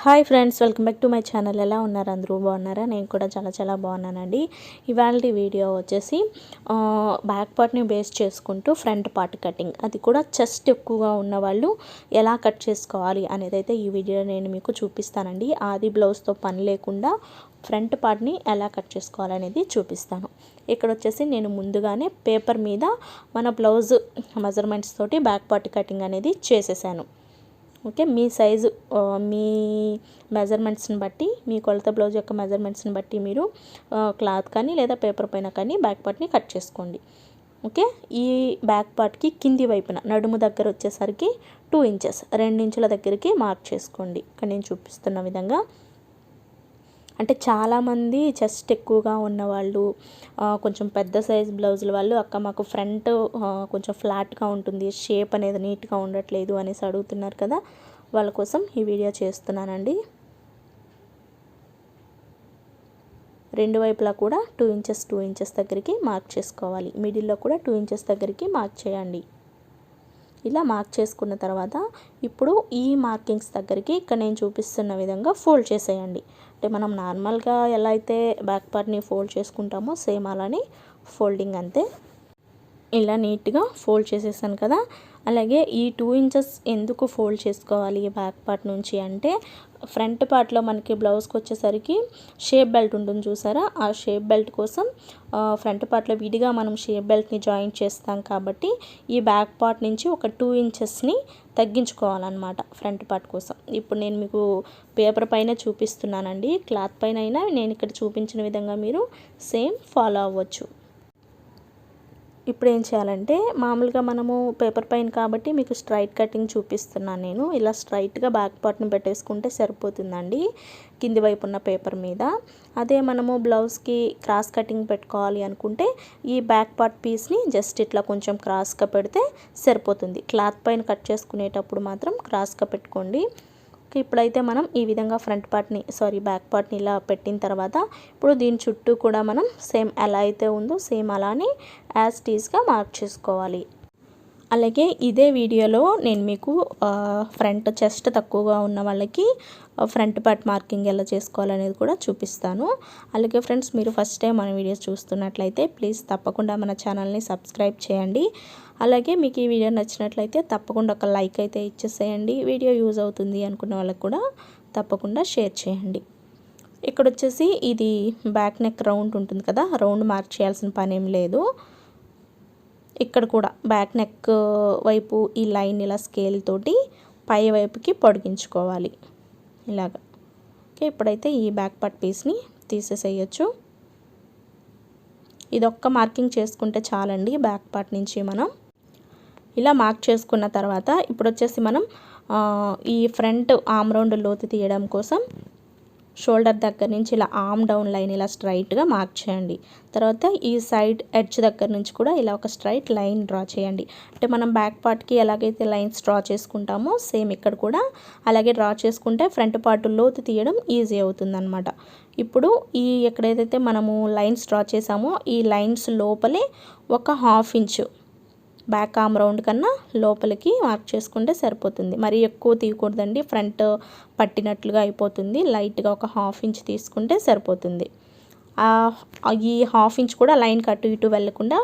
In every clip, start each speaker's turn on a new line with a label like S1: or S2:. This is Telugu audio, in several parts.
S1: Hi friends, welcome back to my channel. ఎలా ఉన్నారు? అందరూ బాగున్నారా? నేను కూడా చాలా బాగున్నానండి. ఇవాళ వీడియో వచ్చేసి బ్యాక్ పార్ట్ని బేస్ చేసుకుంటూ ఫ్రంట్ పార్ట్ కటింగ్, అది కూడా చెస్ట్ ఎక్కువగా ఉన్న వాళ్ళు ఎలా కట్ చేసుకోవాలి అనేది అయితే ఈ వీడియో నేను మీకు చూపిస్తానండి. ఆది బ్లౌజ్తో పని లేకుండా ఫ్రంట్ పార్ట్ని ఎలా కట్ చేసుకోవాలనేది చూపిస్తాను. ఇక్కడ వచ్చేసి నేను ముందుగానే పేపర్ మీద మన బ్లౌజ్ మెజర్మెంట్స్ తోటి బ్యాక్ పార్ట్ కటింగ్ అనేది చేసేసాను. ఓకే, మీ సైజు మీ మెజర్మెంట్స్ని బట్టి, మీ కొలత బ్లౌజ్ యొక్క మెజర్మెంట్స్ని బట్టి మీరు క్లాత్ కానీ లేదా పేపర్ పైన కానీ బ్యాక్ పార్ట్ని కట్ చేసుకోండి. ఓకే, ఈ బ్యాక్ పార్ట్కి కింది వైపున నడుము దగ్గర వచ్చేసరికి 2 ఇంచెస్ 2 ఇంచుల దగ్గరికి మార్క్ చేసుకోండి. ఇక్కడ నేను చూపిస్తున్న విధంగా. అంటే చాలామంది చెస్ట్ ఎక్కువగా ఉన్నవాళ్ళు, కొంచెం పెద్ద సైజ్ బ్లౌజుల వాళ్ళు, అక్క మాకు ఫ్రంట్ కొంచెం ఫ్లాట్గా ఉంటుంది, షేప్ అనేది నీట్గా ఉండట్లేదు అనేసి అడుగుతున్నారు కదా, వాళ్ళ కోసం ఈ వీడియో చేస్తున్నానండి. రెండు వైపులా కూడా 2 ఇంచెస్ దగ్గరికి మార్క్ చేసుకోవాలి. మిడిల్లో కూడా 2 ఇంచెస్ దగ్గరికి మార్క్ చేయండి. ఇలా మార్క్ చేసుకున్న తర్వాత ఇప్పుడు ఈ మార్కింగ్స్ దగ్గరికి ఇక్కడ నేను చూపిస్తున్న విధంగా ఫోల్డ్ చేసేయండి. అంటే మనం నార్మల్గా ఎలా అయితే బ్యాక్ పార్ట్ని ఫోల్డ్ చేసుకుంటామో సేమ్ అలానే ఫోల్డింగ్ అంతే. ఇలా నీట్గా ఫోల్డ్ చేసేసాను కదా. అలాగే ఈ 2 ఇంచెస్ ఎందుకు ఫోల్డ్ చేసుకోవాలి బ్యాక్ పార్ట్ నుంచి అంటే, ఫ్రంట్ పార్ట్లో మనకి బ్లౌజ్కి వచ్చేసరికి షేప్ బెల్ట్ ఉంటుంది చూసారా, ఆ షేప్ బెల్ట్ కోసం ఫ్రంట్ పార్ట్లో విడిగా మనం షేప్ బెల్ట్ని జాయింట్ చేస్తాం కాబట్టి ఈ బ్యాక్ పార్ట్ నుంచి ఒక 2 ఇంచెస్ని తగ్గించుకోవాలన్నమాట ఫ్రంట్ పార్ట్ కోసం. ఇప్పుడు నేను మీకు పేపర్ పైన చూపిస్తున్నానండి, క్లాత్ పైన అయినా నేను ఇక్కడ చూపించిన విధంగా మీరు సేమ్ ఫాలో అవ్వచ్చు. ఇప్పుడు ఏం చేయాలంటే, మామూలుగా మనము పేపర్ పైన కాబట్టి మీకు స్ట్రైట్ కటింగ్ చూపిస్తున్నాను నేను. ఇలా స్ట్రైట్గా బ్యాక్ పార్ట్ని పెట్టేసుకుంటే సరిపోతుందండి కింది వైపు ఉన్న పేపర్ మీద. అదే మనము బ్లౌజ్కి క్రాస్ కటింగ్ పెట్టుకోవాలి అనుకుంటే ఈ బ్యాక్ పార్ట్ పీస్ని జస్ట్ ఇట్లా కొంచెం క్రాస్గా పెడితే సరిపోతుంది. క్లాత్ పైన కట్ చేసుకునేటప్పుడు మాత్రం క్రాస్గా పెట్టుకోండి. ఇప్పుడైతే మనం ఈ విధంగా బ్యాక్ పార్ట్ని ఇలా పెట్టిన తర్వాత ఇప్పుడు దీని చుట్టూ కూడా మనం సేమ్ ఎలా అయితే ఉందో సేమ్ అలానే యాజ్ టీజ్గా మార్క్ చేసుకోవాలి. అలాగే ఇదే వీడియోలో నేను మీకు ఫ్రంట్ చెస్ట్ తక్కువగా ఉన్న వాళ్ళకి ఫ్రంట్ పార్ట్ మార్కింగ్ ఎలా చేసుకోవాలనేది కూడా చూపిస్తాను. అలాగే ఫ్రెండ్స్, మీరు ఫస్ట్ టైం మన వీడియోస్ చూస్తున్నట్లయితే ప్లీజ్ తప్పకుండా మన ఛానల్ని సబ్స్క్రైబ్ చేయండి. అలాగే మీకు ఈ వీడియో నచ్చినట్లయితే తప్పకుండా ఒక లైక్ అయితే ఇచ్చేసేయండి. వీడియో యూజ్ అవుతుంది అనుకున్న వాళ్ళకి కూడా తప్పకుండా షేర్ చేయండి. ఇక్కడ వచ్చేసి ఇది బ్యాక్ నెక్ రౌండ్ ఉంటుంది కదా, రౌండ్ మార్క్ చేయాల్సిన పని ఏం లేదు. ఇక్కడ కూడా బ్యాక్ నెక్ వైపు ఈ లైన్ ఇలా స్కేల్ తోటి పై వైపుకి పొడిగించుకోవాలి ఇలాగా. ఓకే, ఇప్పుడైతే ఈ బ్యాక్ పార్ట్ పీస్ని తీసేసేయచ్చు. ఇదొక్క మార్కింగ్ చేసుకుంటే చాలండి బ్యాక్ పార్ట్ నుంచి. మనం ఇలా మార్క్ చేసుకున్న తర్వాత ఇప్పుడు వచ్చేసి మనం ఈ ఫ్రంట్ ఆమ్ రౌండ్ లోతు తీయడం కోసం షోల్డర్ దగ్గర నుంచి ఇలా ఆమ్ డౌన్ లైన్ ఇలా స్ట్రైట్గా మార్క్ చేయండి. తర్వాత ఈ సైడ్ ఎడ్జ్ దగ్గర నుంచి కూడా ఇలా ఒక స్ట్రైట్ లైన్ డ్రా చేయండి. అంటే మనం బ్యాక్ పార్ట్కి ఎలాగైతే లైన్స్ డ్రా చేసుకుంటామో సేమ్ ఇక్కడ కూడా అలాగే డ్రా చేసుకుంటే ఫ్రంట్ పార్ట్ లోతు తీయడం ఈజీ అవుతుందన్నమాట. ఇప్పుడు ఎక్కడైతే మనము లైన్స్ డ్రా చేసామో ఈ లైన్స్ లోపలే ఒక 1/2 ఇంచు బ్యాక్ ఆమ్ రౌండ్ కన్నా లోపలికి మార్క్ చేసుకుంటే సరిపోతుంది. మరి ఎక్కువ తీయకూడదండి, ఫ్రంట్ పట్టినట్లుగా అయిపోతుంది. లైట్గా ఒక 1/2 ఇంచ్ తీసుకుంటే సరిపోతుంది. ఈ 1/2 ఇంచ్ కూడా లైన్కి అటు ఇటు వెళ్లకుండా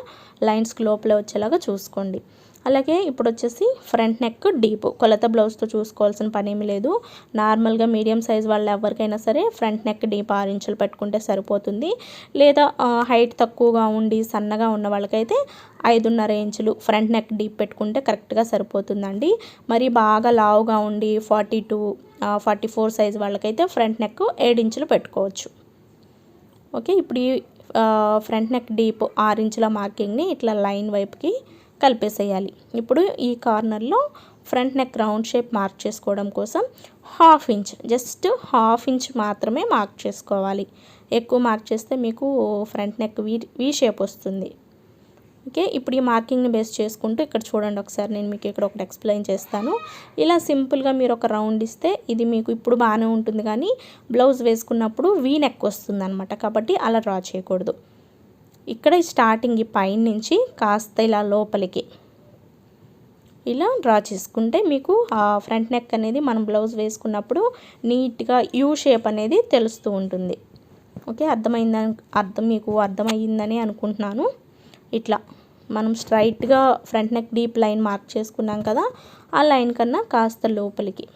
S1: లైన్స్కి లోపలే వచ్చేలాగా చూసుకోండి. అలాగే ఇప్పుడు వచ్చేసి ఫ్రంట్ నెక్ డీప్ కొలత బ్లౌజ్తో చూసుకోవాల్సిన పని ఏమి లేదు. నార్మల్గా మీడియం సైజ్ వాళ్ళు ఎవరికైనా సరే ఫ్రంట్ నెక్ డీప్ 6 ఇంచులు పెట్టుకుంటే సరిపోతుంది. లేదా హైట్ తక్కువగా ఉండి సన్నగా ఉన్న వాళ్ళకైతే 5.5 ఇంచులు ఫ్రంట్ నెక్ డీప్ పెట్టుకుంటే కరెక్ట్గా సరిపోతుందండి. మరి బాగా లావుగా ఉండి 42, 44 సైజ్ వాళ్ళకైతే ఫ్రంట్ నెక్ 7 ఇంచులు పెట్టుకోవచ్చు. ఓకే, ఇప్పుడు ఈ ఫ్రంట్ నెక్ డీప్ 6 ఇంచుల మార్కింగ్ని ఇట్లా లైన్ వైపుకి కలిపేసేయాలి. ఇప్పుడు ఈ కార్నర్లో front neck round shape mark చేసుకోవడం కోసం 1/2 ఇంచ్, జస్ట్ 1/2 ఇంచ్ మాత్రమే మార్క్ చేసుకోవాలి. ఎక్కువ మార్క్ చేస్తే మీకు ఫ్రంట్ నెక్ వీ షేప్ వస్తుంది. ఓకే, ఇప్పుడు ఈ మార్కింగ్ని బేస్ చేసుకుంటూ ఇక్కడ చూడండి, ఒకసారి నేను మీకు ఇక్కడ ఒకటి ఎక్స్ప్లెయిన్ చేస్తాను. ఇలా సింపుల్గా మీరు ఒక రౌండ్ ఇస్తే ఇది మీకు ఇప్పుడు బాగానే ఉంటుంది, కానీ బ్లౌజ్ వేసుకున్నప్పుడు వీ నెక్ వస్తుంది అనమాట. కాబట్టి అలా డ్రా చేయకూడదు. ఇక్కడ స్టార్టింగ్ ఈ పైన నుంచి కాస్త ఇలా లోపలికి ఇలా డ్రా చేసుకుంటే మీకు ఆ ఫ్రంట్ నెక్ అనేది మనం బ్లౌజ్ వేసుకున్నప్పుడు నీట్గా యూ షేప్ అనేది తెలుస్తూ ఉంటుంది. ఓకే, మీకు అర్థమయ్యిందని అనుకుంటున్నాను. ఇట్లా మనం స్ట్రైట్గా front neck deep line mark చేసుకున్నాం కదా, ఆ లైన్ కన్నా కాస్త లోపలికి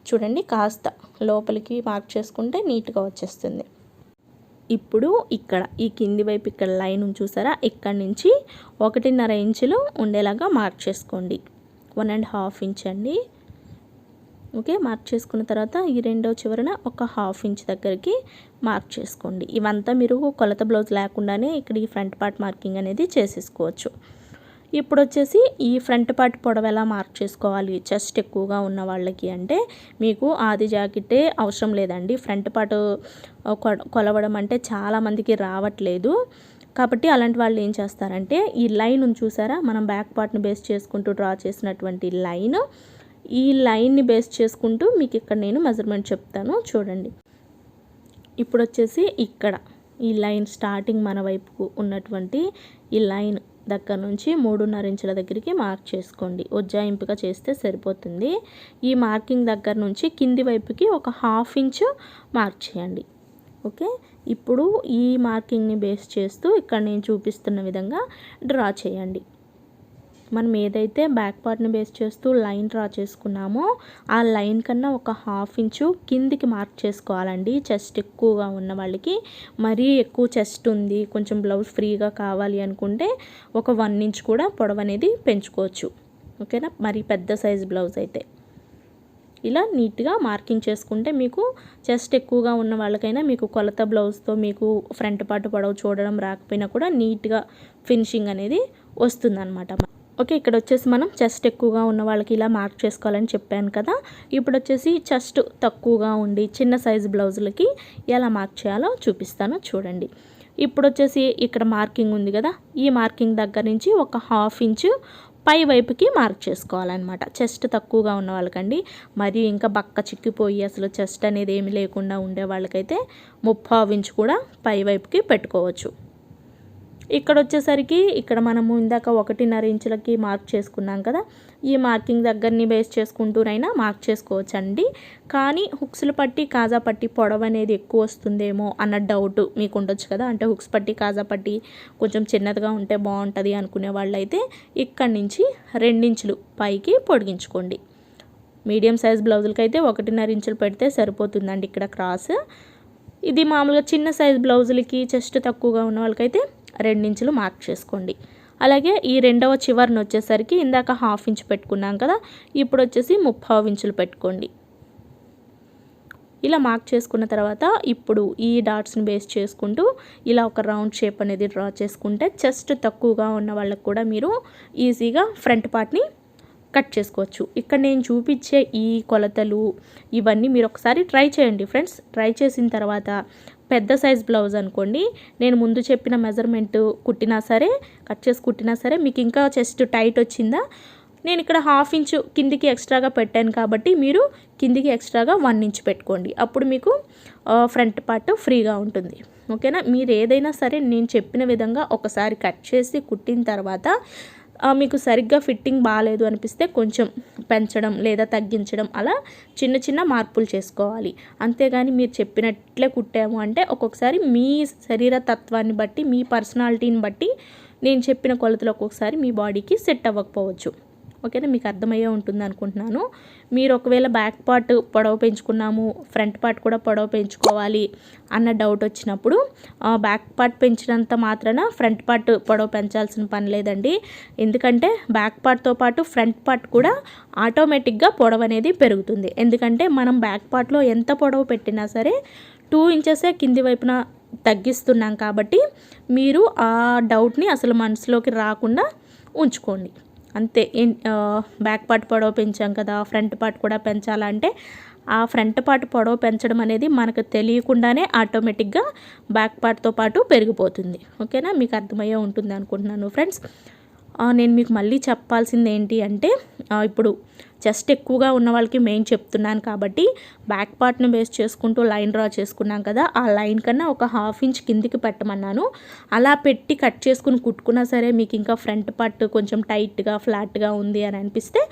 S1: చూడండి, కాస్త లోపలికి మార్క్ చేసుకుంటే నీట్గా వచ్చేస్తుంది. ఇప్పుడు ఇక్కడ ఈ కింది వైపు ఇక్కడ లైన్ చూసారా, ఇక్కడి నుంచి 1.5 ఇంచులు ఉండేలాగా మార్క్ చేసుకోండి. 1.5 ఇంచ్ అండి. ఓకే, మార్క్ చేసుకున్న తర్వాత ఈ రెండో చివరన ఒక 1/2 ఇంచ్ దగ్గరికి మార్క్ చేసుకోండి. ఇవంతా మీరు కొలత బ్లౌజ్ లేకుండానే ఇక్కడ ఈ ఫ్రంట్ పార్ట్ మార్కింగ్ అనేది చేసేసుకోవచ్చు. ఇప్పుడు వచ్చేసి ఈ ఫ్రంట్ పార్ట్ పొడవు ఎలా మార్క్ చేసుకోవాలి చెస్ట్ ఎక్కువగా ఉన్న వాళ్ళకి అంటే, మీకు ఆది జాకెట్టే అవసరం లేదండి. ఫ్రంట్ పార్ట్ కొలవడం అంటే చాలామందికి రావట్లేదు. కాబట్టి అలాంటి వాళ్ళు ఏం చేస్తారంటే, ఈ లైన్ చూసారా, మనం బ్యాక్ పార్ట్ని బేస్ చేసుకుంటూ డ్రా చేసినటువంటి లైన్, ఈ లైన్ని బేస్ చేసుకుంటూ మీకు ఇక్కడ నేను మెజర్మెంట్ చెప్తాను చూడండి. ఇప్పుడు వచ్చేసి ఇక్కడ ఈ లైన్ స్టార్టింగ్ మన వైపుకు ఉన్నటువంటి ఈ లైన్ దగ్గర నుంచి 3.5 ఇంచుల దగ్గరికి మార్క్ చేసుకోండి. ఉజ్జాయింపుగా చేస్తే సరిపోతుంది. ఈ మార్కింగ్ దగ్గర నుంచి కింది వైపుకి ఒక 1/2 ఇంచు మార్క్ చేయండి. ఓకే, ఇప్పుడు ఈ మార్కింగ్ని బేస్ చేస్తూ ఇక్కడ నేను చూపిస్తున్న విధంగా డ్రా చేయండి. మనం ఏదైతే బ్యాక్ పార్ట్ని బేస్ చేస్తూ లైన్ డ్రా చేసుకున్నామో ఆ లైన్ కన్నా ఒక 1/2 ఇంచు కిందికి మార్క్ చేసుకోవాలండి. చెస్ట్ ఎక్కువగా ఉన్న వాళ్ళకి, మరీ ఎక్కువ చెస్ట్ ఉంది, కొంచెం బ్లౌజ్ ఫ్రీగా కావాలి అనుకుంటే ఒక 1 ఇంచ్ కూడా పొడవు అనేది పెంచుకోవచ్చు. ఓకేనా, మరి పెద్ద సైజ్ బ్లౌజ్ అయితే ఇలా నీట్గా మార్కింగ్ చేసుకుంటే మీకు చెస్ట్ ఎక్కువగా ఉన్న వాళ్ళకైనా మీకు కొలత బ్లౌజ్తో మీకు ఫ్రంట్ పార్ట్ పొడవు చూడడం రాకపోయినా కూడా నీట్గా ఫినిషింగ్ అనేది వస్తుందన్నమాట. ఓకే, ఇక్కడ వచ్చేసి మనం చెస్ట్ ఎక్కువగా ఉన్న వాళ్ళకి ఇలా మార్క్ చేసుకోవాలని చెప్పాను కదా. ఇప్పుడు వచ్చేసి చెస్ట్ తక్కువగా ఉండి చిన్న సైజు బ్లౌజులకి ఎలా మార్క్ చేయాలో చూపిస్తాను చూడండి. ఇప్పుడు వచ్చేసి ఇక్కడ మార్కింగ్ ఉంది కదా, ఈ మార్కింగ్ దగ్గర నుంచి ఒక 1/2 ఇంచు పై వైపుకి మార్క్ చేసుకోవాలన్నమాట. చెస్ట్ తక్కువగా ఉన్న వాళ్ళకండి, మరి ఇంకా బక్క చిక్కిపోయి అసలు చెస్ట్ అనేది ఏమి లేకుండా ఉండే వాళ్ళకైతే 3/4 ఇంచు కూడా పై వైపుకి పెట్టుకోవచ్చు. ఇక్కడ వచ్చేసరికి ఇక్కడ మనము ఇందాక 1.5 ఇంచులకి మార్క్ చేసుకున్నాం కదా, ఈ మార్కింగ్ దగ్గరని బేస్ చేసుకుంటూనైనా మార్క్ చేసుకోవచ్చండి. కానీ హుక్స్లు పట్టి కాజా పట్టి పొడవు అనేది ఎక్కువ వస్తుందేమో అన్న డౌట్ మీకు ఉండొచ్చు కదా. అంటే హుక్స్ పట్టి కాజా పట్టి కొంచెం చిన్నదిగా ఉంటే బాగుంటుంది అనుకునే వాళ్ళైతే ఇక్కడి నుంచి 2 ఇంచులు పైకి పొడిగించుకోండి. మీడియం సైజ్ బ్లౌజులకి అయితే 1.5 ఇంచులు పెడితే సరిపోతుందండి ఇక్కడ క్రాస్. ఇది మామూలుగా చిన్న సైజ్ బ్లౌజులకి చెస్ట్ తక్కువగా ఉన్న వాళ్ళకైతే 2 ఇంచులు మార్క్ చేసుకోండి. అలాగే ఈ రెండవ చివరిని వచ్చేసరికి ఇందాక 1/2 ఇంచ్ పెట్టుకున్నాం కదా, ఇప్పుడు వచ్చేసి 3/4 ఇంచులు పెట్టుకోండి. ఇలా మార్క్ చేసుకున్న తర్వాత ఇప్పుడు ఈ డాట్స్ని బేస్ చేసుకుంటూ ఇలా ఒక రౌండ్ షేప్ అనేది డ్రా చేసుకుంటే చెస్ట్ తక్కువగా ఉన్న వాళ్ళకు కూడా మీరు ఈజీగా ఫ్రంట్ పార్ట్ని కట్ చేసుకోవచ్చు. ఇక్కడ నేను చూపించే ఈ కొలతలు ఇవన్నీ మీరు ఒకసారి ట్రై చేయండి ఫ్రెండ్స్. ట్రై చేసిన తర్వాత పెద్ద సైజ్ బ్లౌజ్ అనుకోండి, నేను ముందు చెప్పిన మెజర్మెంట్ కుట్టినా సరే, కట్ చేసి కుట్టినా సరే మీకు ఇంకా చెస్ట్ టైట్ వచ్చిందా, నేను ఇక్కడ 1/2 ఇంచు కిందికి ఎక్స్ట్రాగా పెట్టాను కాబట్టి మీరు కిందికి ఎక్స్ట్రాగా 1 ఇంచ్ పెట్టుకోండి. అప్పుడు మీకు ఫ్రంట్ పార్ట్ ఫ్రీగా ఉంటుంది. ఓకేనా, మీరు ఏదైనా సరే నేను చెప్పిన విధంగా ఒకసారి కట్ చేసి కుట్టిన తర్వాత మీకు సరిగ్గా ఫిట్టింగ్ బాగాలేదు అనిపిస్తే కొంచెం పెంచడం లేదా తగ్గించడం అలా చిన్న చిన్న మార్పులు చేసుకోవాలి. అంతేగాని మీరు చెప్పినట్లే కుట్టాము అంటే ఒక్కొక్కసారి మీ శరీర తత్వాన్ని బట్టి, మీ పర్సనాలిటీని బట్టి నేను చెప్పిన కొలతలు ఒక్కొక్కసారి మీ బాడీకి సెట్ అవ్వకపోవచ్చు. ఓకేనా, మీకు అర్థమయ్యే ఉంటుంది అనుకుంటున్నాను. మీరు ఒకవేళ బ్యాక్ పార్ట్ పొడవు పెంచుకున్నాము, ఫ్రంట్ పార్ట్ కూడా పొడవు పెంచుకోవాలి అన్న డౌట్ వచ్చినప్పుడు బ్యాక్ పార్ట్ పెంచినంత మాత్రాన ఫ్రంట్ పార్ట్ పొడవు పెంచాల్సిన పని లేదండి. ఎందుకంటే బ్యాక్ పార్ట్తో పాటు ఫ్రంట్ పార్ట్ కూడా ఆటోమేటిక్గా పొడవు అనేది పెరుగుతుంది. ఎందుకంటే మనం బ్యాక్ పార్ట్లో ఎంత పొడవు పెట్టినా సరే 2 ఇంచెసే కింది వైపున తగ్గిస్తున్నాం కాబట్టి మీరు ఆ డౌట్ని అసలు మనసులోకి రాకుండా ఉంచుకోండి. అంతే, బ్యాక్ పార్ట్ పొడవు పెంచాం కదా, ఫ్రంట్ పార్ట్ కూడా పెంచాలంటే ఆ ఫ్రంట్ పార్ట్ పొడవు పెంచడం అనేది మనకు తెలియకుండానే ఆటోమేటిక్గా బ్యాక్ పార్ట్తో పాటు పెరిగిపోతుంది. ఓకేనా, మీకు అర్థమయ్యే ఉంటుంది అనుకుంటున్నాను ఫ్రెండ్స్. నేను మీకు మళ్ళీ చెప్పాల్సింది ఏంటి అంటే ఇప్పుడు చెస్ట్ ఎక్కువగా ఉన్న వాళ్ళకి మెయిన్ చెప్తున్నాను కాబట్టి బ్యాక్ పార్ట్ని బేస్ చేసుకుంటూ లైన్ డ్రా చేసుకున్నాం కదా, ఆ లైన్ కన్నా ఒక 1/2 ఇంచ్ కిందికి పెట్టమన్నాను. అలా పెట్టి కట్ చేసుకుని కుట్టుకున్నా సరే మీకు ఇంకా ఫ్రంట్ పార్ట్ కొంచెం టైట్గా ఫ్లాట్గా ఉంది అని అనిపిస్తే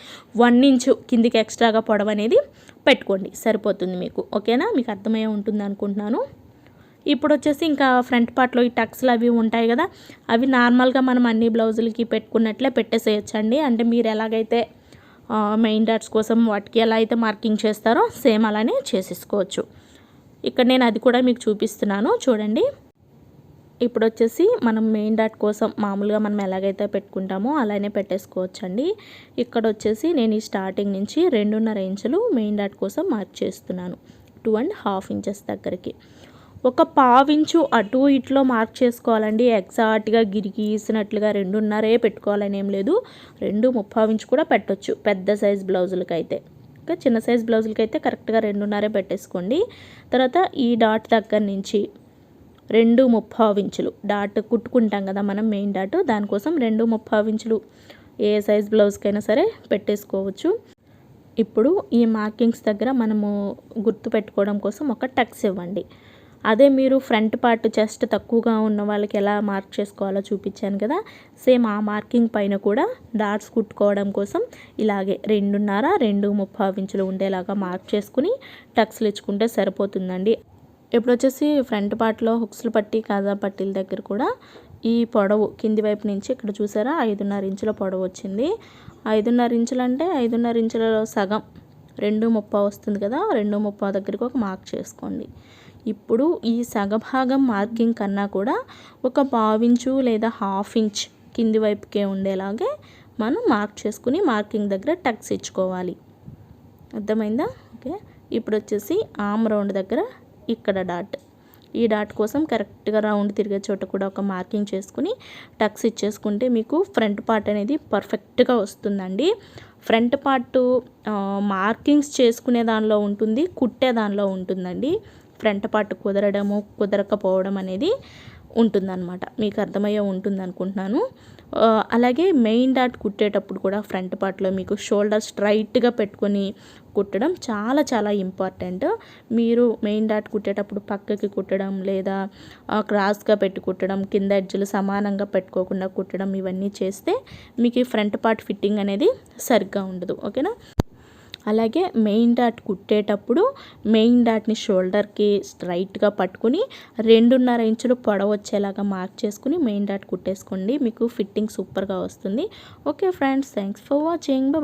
S1: 1 ఇంచ్ కిందికి ఎక్స్ట్రాగా పొడవు అనేది పెట్టుకోండి, సరిపోతుంది మీకు. ఓకేనా, మీకు అర్థమయ్యే ఉంటుంది అనుకుంటున్నాను. ఇప్పుడు వచ్చేసి ఇంకా ఫ్రంట్ పార్ట్లో ఈ టక్స్లు అవి ఉంటాయి కదా, అవి నార్మల్గా మనం అన్ని బ్లౌజులకి పెట్టుకున్నట్లే పెట్టేసేయచ్చండి. అంటే మీరు ఎలాగైతే మెయిన్ డాట్స్ కోసం వాటికి ఎలా అయితే మార్కింగ్ చేస్తారో సేమ్ అలానే చేసేసుకోవచ్చు. ఇక్కడ నేను అది కూడా మీకు చూపిస్తున్నాను చూడండి. ఇప్పుడు వచ్చేసి మనం మెయిన్ డాట్ కోసం మామూలుగా మనం ఎలాగైతే పెట్టుకుంటామో అలానే పెట్టేసుకోవచ్చండి. ఇక్కడ వచ్చేసి నేను ఈ స్టార్టింగ్ నుంచి 2.5 ఇంచులు మెయిన్ డాట్ కోసం మార్క్ చేస్తున్నాను 2.5 ఇంచెస్ దగ్గరికి. ఒక 1/2 ఇంచు అటు ఇట్లో మార్క్ చేసుకోవాలండి. ఎగ్జాక్ట్గా గీసినట్లుగా 2.5 పెట్టుకోవాలని ఏం లేదు, 2.5 ఇంచు కూడా పెట్టొచ్చు పెద్ద సైజ్ బ్లౌజులకైతే. ఇంకా చిన్న సైజ్ బ్లౌజులకైతే కరెక్ట్గా 2.5 పెట్టేసుకోండి. తర్వాత ఈ డాట్ దగ్గర నుంచి 2.5 ఇంచులు డాట్ కుట్టుకుంటాం కదా మనం మెయిన్ డాట్, దానికోసం 2.5 ఇంచులు ఏ సైజ్ బ్లౌజ్కైనా సరే పెట్టేసుకోవచ్చు. ఇప్పుడు ఈ మార్కింగ్స్ దగ్గర మనము గుర్తు పెట్టుకోవడం కోసం ఒక టక్స్ ఇవ్వండి. అదే మీరు ఫ్రంట్ పార్ట్ చెస్ట్ తక్కువగా ఉన్న వాళ్ళకి ఎలా మార్క్ చేసుకోవాలో చూపించాను కదా, సేమ్ ఆ మార్కింగ్ పైన కూడా డాట్స్ కుట్టుకోవడం కోసం ఇలాగే 2.5 2.5 ఇంచులు ఉండేలాగా మార్క్ చేసుకుని టక్స్లు ఇచ్చుకుంటే సరిపోతుందండి. ఇప్పుడు వచ్చేసి ఫ్రంట్ పార్ట్లో హుక్స్లు పట్టి కాజా పట్టీల దగ్గర కూడా ఈ పొడవు కింది వైపు నుంచి ఇక్కడ చూసారా 5.5 ఇంచుల పొడవు వచ్చింది. 5.5 ఇంచులు అంటే 5.5 ఇంచులలో సగం 2.30 వస్తుంది కదా, 2.30 దగ్గరికి ఒక మార్క్ చేసుకోండి. ఇప్పుడు ఈ సగభాగం మార్కింగ్ కన్నా కూడా ఒక 1/2 ఇంచు లేదా 1/2 ఇంచ్ కింది వైపుకే ఉండేలాగే మనం మార్క్ చేసుకుని మార్కింగ్ దగ్గర టక్స్ ఇచ్చుకోవాలి. అర్థమైందా? ఓకే, ఇప్పుడు వచ్చేసి ఆర్మ్ రౌండ్ దగ్గర ఇక్కడ డాట్, ఈ డాట్ కోసం కరెక్ట్గా రౌండ్ తిరిగే చోట కూడా ఒక మార్కింగ్ చేసుకుని టక్స్ ఇచ్చేసుకుంటే మీకు ఫ్రంట్ పార్ట్ అనేది పర్ఫెక్ట్గా వస్తుందండి. ఫ్రంట్ పార్ట్ మార్కింగ్స్ చేసుకునే దానిలో ఉంటుంది, కుట్టే దానిలో ఉంటుందండి. ఫ్రంట్ పార్ట్ కుదరడము కుదరకపోవడం అనేది ఉంటుందన్నమాట. మీకు అర్థమయ్యే ఉంటుంది అనుకుంటున్నాను. అలాగే మెయిన్ డాట్ కుట్టేటప్పుడు కూడా ఫ్రంట్ పార్ట్లో మీకు షోల్డర్ స్ట్రైట్గా పెట్టుకొని కుట్టడం చాలా చాలా ఇంపార్టెంట్. మీరు మెయిన్ డాట్ కుట్టేటప్పుడు పక్కకి కుట్టడం లేదా క్రాస్గా పెట్టి కుట్టడం, కింద ఎడ్జులు సమానంగా పెట్టుకోకుండా కుట్టడం, ఇవన్నీ చేస్తే మీకు ఈ ఫ్రంట్ పార్ట్ ఫిట్టింగ్ అనేది సరిగ్గా ఉండదు. ఓకేనా, అలాగే మెయిన్ డాట్ కుట్టేటప్పుడు మెయిన్ డాట్ని షోల్డర్కి స్ట్రైట్గా పట్టుకుని 2.5 ఇంచులు పొడవు వచ్చేలాగా మార్క్ చేసుకుని మెయిన్ డాట్ కుట్టేసుకోండి, మీకు ఫిట్టింగ్ సూపర్గా వస్తుంది. Okay friends, thanks for watching, bye.